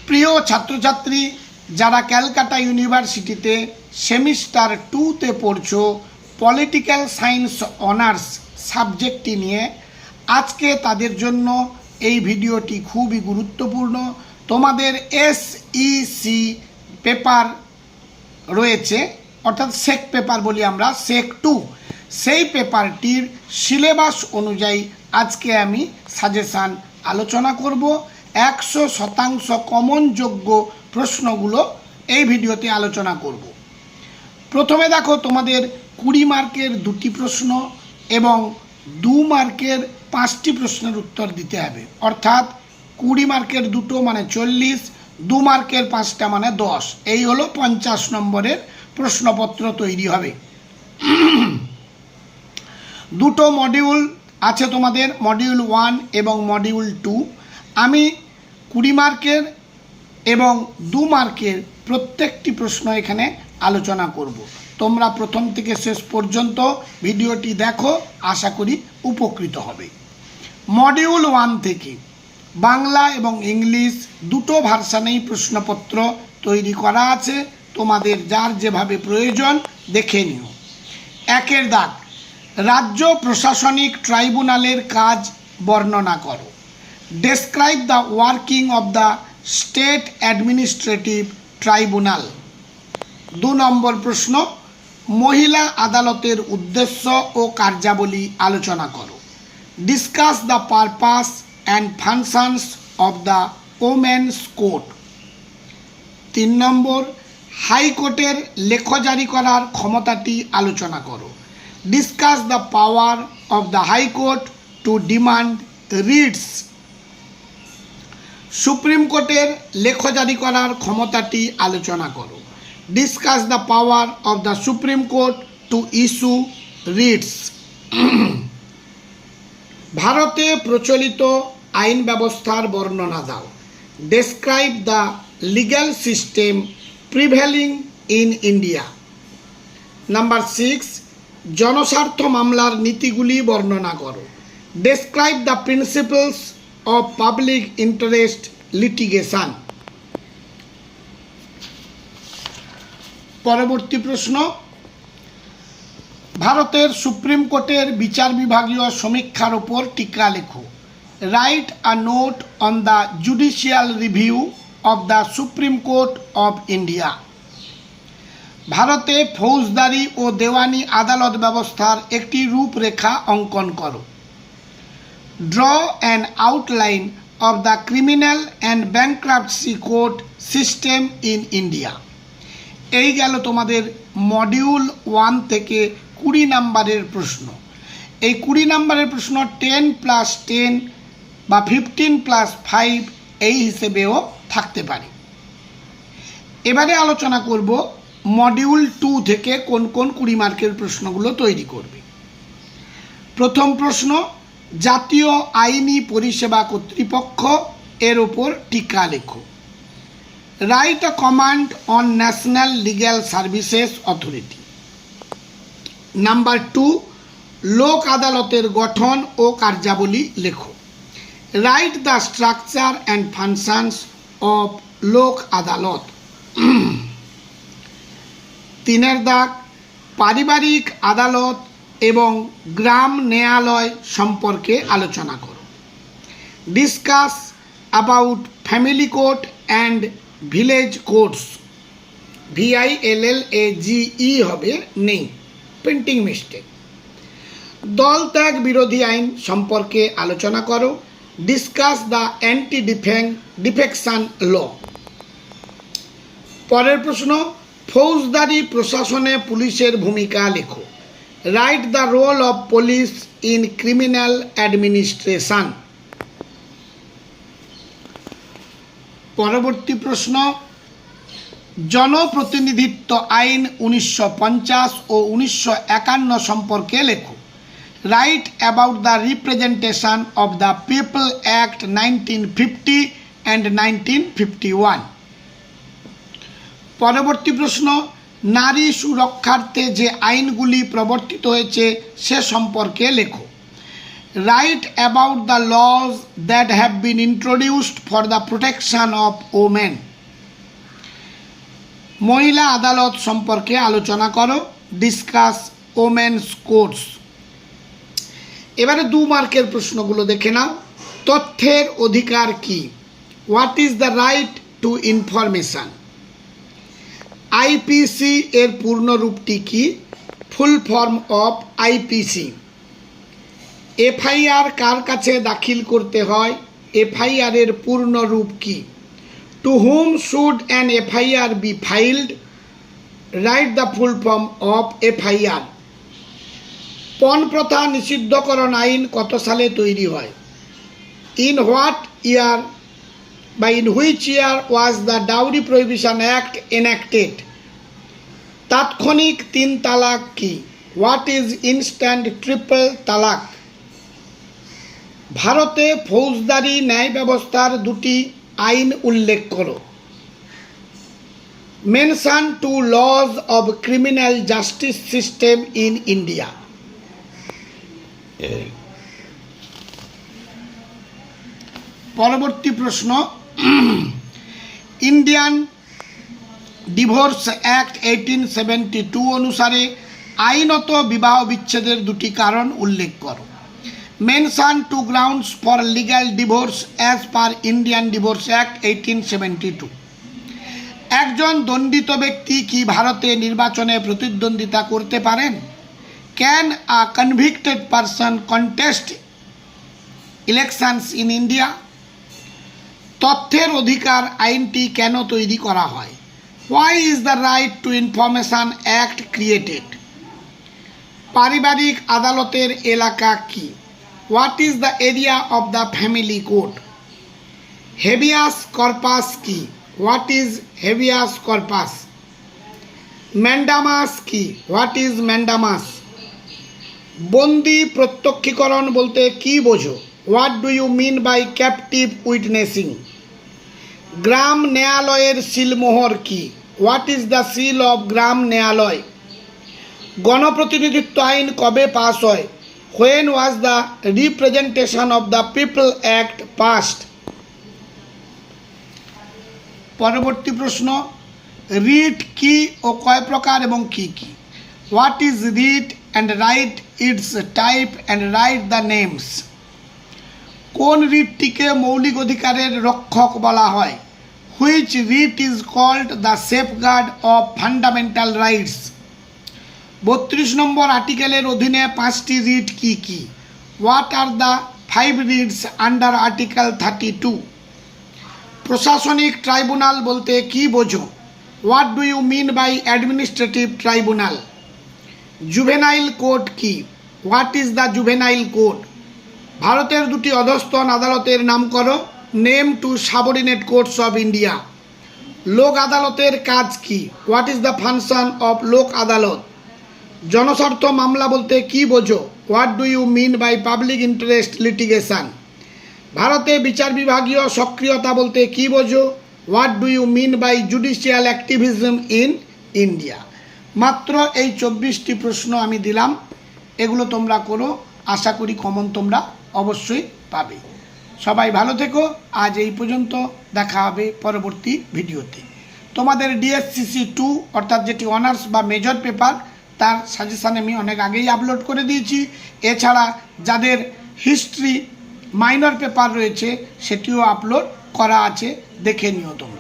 প্রিয় ছাত্রছাত্রী যারা ক্যালকাটা ইউনিভার্সিটিতে সেমিস্টার 2তে পড়ছো, পলিটিক্যাল সায়েন্স অনার্স সাবজেক্টটি নিয়ে, আজকে তাদের জন্য এই ভিডিওটি খুবই গুরুত্বপূর্ণ। তোমাদের SEC পেপার রয়েছে, অর্থাৎ সেক পেপার বলি আমরা, সেক 2, সেই পেপারটির সিলেবাস অনুযায়ী আজকে আমি সাজেশান আলোচনা করব। 100% কমনযোগ্য প্রশ্নগুলো এই ভিডিওতে আলোচনা করব। প্রথমে দেখো, তোমাদের 20 মার্কের 2টি প্রশ্ন এবং 2 মার্কের 5টি প্রশ্নের উত্তর দিতে হবে, অর্থাৎ 20 মার্কের 2টো মানে 40, 2 মার্কের 5টা মানে 10। এই হলো 50 নম্বরের প্রশ্নপত্র তৈরি হবে। দুটো মডিউল আছে তোমাদের, মডিউল 1 এবং মডিউল 2। আমি 20 মার্কের এবং 2 মার্কের প্রত্যেকটি প্রশ্ন এখানে আলোচনা করব। তোমরা প্রথম থেকে শেষ পর্যন্ত ভিডিওটি দেখো, আশা করি উপকৃত হবে। মডিউল 1 থেকে বাংলা এবং ইংলিশ দুটো ভার্সানেই প্রশ্নপত্র তৈরি করা আছে, তোমাদের যার যেভাবে প্রয়োজন দেখে নিও। 1 দাগ, রাজ্য প্রশাসনিক ট্রাইব্যুনালের কাজ বর্ণনা করো। Describe the working of the state administrative tribunal. 2 নম্বর প্রশ্ন, মহিলা আদালতের উদ্দেশ্য ও কার্যাবলী আলোচনা করো। Discuss the purpose and functions of the women's court. 3 নম্বর, হাইকোর্টের লেখ জারি করার ক্ষমতাটি আলোচনা করো। Discuss the power of the high court two demand Ritz. Supreme কোর্টের লেখ জারি করার ক্ষমতাটি আলোচনা করো। Discuss the power of the supreme court to issue Ritz. ভারতে প্রচলিত আইন ব্যবস্থার বর্ণনা দাও। Describe the legal system prevailing in India. Number 6, জনস্বার্থ মামলার নীতিগুলি বর্ণনা করো। Describe the principles of public interest litigation. পরবর্তী প্রশ্ন, ভারতের সুপ্রিম কোর্টের বিচার বিভাগীয় সমীক্ষার ওপর টিকা লেখো। Write a note on the judicial review of the supreme court of India. ভারতে ফৌজদারি ও দেওয়ানি আদালত ব্যবস্থার একটি রূপরেখা অঙ্কন করো। Draw an outline of the criminal and bankruptcy court system in India. এই গেল তোমাদের মডিউল 1 থেকে 20 নম্বরের প্রশ্ন। এই 20 নম্বরের প্রশ্ন 10+10 বা 15+5 এই হিসেবেও থাকতে পারে। এবারে আলোচনা করব মডিউল 2 থেকে কোন কোন 20 মার্কের প্রশ্নগুলো তৈরি করবে। প্রথম প্রশ্ন, জাতীয় আইনি পরিষেবা কর্তৃপক্ষ এর ওপর টিকা লেখো। Write a command on national legal services authority. Number 2, লোক আদালতের গঠন ও কার্যাবলী লেখো। Write the structure and functions of Lok আদালত। 3 দাগ, পারিবারিক আদালত এবং গ্রাম ন্যায়ালয় সম্পর্কে আলোচনা করো। Discuss about family court and village courts. VILLAGE হবে, নেই, প্রিন্টিং মিস্টেক। দল ত্যাগ বিরোধী আইন সম্পর্কে আলোচনা করো। Discuss the anti defection law. পরের প্রশ্ন, ফৌজদারি প্রশাসনে পুলিশের ভূমিকা লেখো। Write the role of police in criminal administration. পরবর্তী প্রশ্ন, জনপ্রতিনিধিত্ব আইন 1950 ও 1951 সম্পর্কে লেখো। Write about the representation of the people act 1950 and 1951। পরবর্তী প্রশ্ন, নারী সুরক্ষার্থে যে আইনগুলি প্রবর্তিত হয়েছে সে সম্পর্কে লেখো। write about the laws that have been introduced for the protection of women. মহিলা আদালত সম্পর্কে আলোচনা করো, ডিসকাস ওমেন্স কোর্টস। এবারে 2 মার্কের প্রশ্নগুলো দেখে নাও। তথ্যের অধিকার কি? What is the right to information? IPC এর পূর্ণ রূপটি কি? Full form of IPC. FIR কার কাছে দাখিল করতে হয়? এফআইআর এর পূর্ণ রূপ কি? To whom should an FIR be filed? Write the full form of FIR. পণ প্রথা নিষিদ্ধকরণ আইন কত সালে তৈরি হয়? ইন হোয়াট ইয়ার বা in which year was the dowry prohibition act enacted? তাৎক্ষণিক 3 তালাক কি? হোয়াট ইজ ইনস্ট্যান্ট ট্রিপল তালাক? ভারতে ফৌজদারি ন্যায় ব্যবস্থার 2টি আইন উল্লেখ করো। Mention 2 laws of criminal justice system in India. পরবর্তী প্রশ্ন, ইন্ডিয়ান ডিভোর্স অ্যাক্ট 1872 অনুসারে আইনত বিবাহ বিচ্ছেদের 2টি কারণ উল্লেখ করো। Mention 2 grounds for legal divorce as per Indian divorce act 1872। একজন দণ্ডিত ব্যক্তি কি ভারতে নির্বাচনে প্রতিদ্বন্দ্বিতা করতে পারেন? Can a convicted person contest elections in India? তথ্যের অধিকার আইনটি কেন তৈরি করা হয়? Why is the right to information act created? পারিবারিক আদালতের এলাকা কি? What is the area of the family court? Habeas corpus কি? What is habeas corpus? Mandamus কি? What is mandamus? বন্দি প্রত্যক্ষীকরণ বলতে কি বোঝো? What do you mean by captive witnessing? গ্রাম ন্যায়ালয়ের সিলমোহর কি? What is the seal of গ্রাম ন্যায়ালয়? গণপ্রতিনিধিত্ব আইন কবে পাস হয়? When was the representation of the people act passed? পরবর্তী প্রশ্ন, রিট কি ও কয় প্রকার এবং কি কি? What is writ and write its type and write the names? কোন রিটটিকে মৌলিক অধিকারের রক্ষক বলা হয়? Which writ is called the safeguard of fundamental rights? 32 নম্বর আর্টিকেলের অধীনে 5টি রিট কি কি? What are the 5 writs under article 32? প্রশাসনিক ট্রাইব্যুনাল বলতে কি বোঝো? What do you mean by administrative tribunal? Juvenile court কি? What is the juvenile court? ভারতের 2টি অধস্তন আদালতের নাম করো। Name 2 subordinate courts of India. লোক আদালতের কাজ কি? What is the function of Lok Adalat? জনস্বার্থ মামলা বলতে কি বোঝো? What do you mean by public interest litigation? ভারতে বিচার বিভাগীয় সক্রিয়তা বলতে কি বোঝো? What do you mean by judicial activism in India? মাত্র এই 24টি প্রশ্ন আমি দিলাম, এগুলো তোমরা করো, আশা করি কমন তোমরা অবশ্যই পাবে। সবাই ভালো থেকো, আজ এই পর্যন্ত, দেখা হবে পরবর্তী ভিডিওতে। তোমাদের ডিএসসিসি 2 অর্থাৎ যেটি অনার্স বা মেজর পেপার, তার সাজেশান আমি অনেক আগেই আপলোড করে দিয়েছি। এছাড়া যাদের হিস্ট্রি মাইনর পেপার রয়েছে সেটিও আপলোড করা আছে, দেখে নিও তোমরা।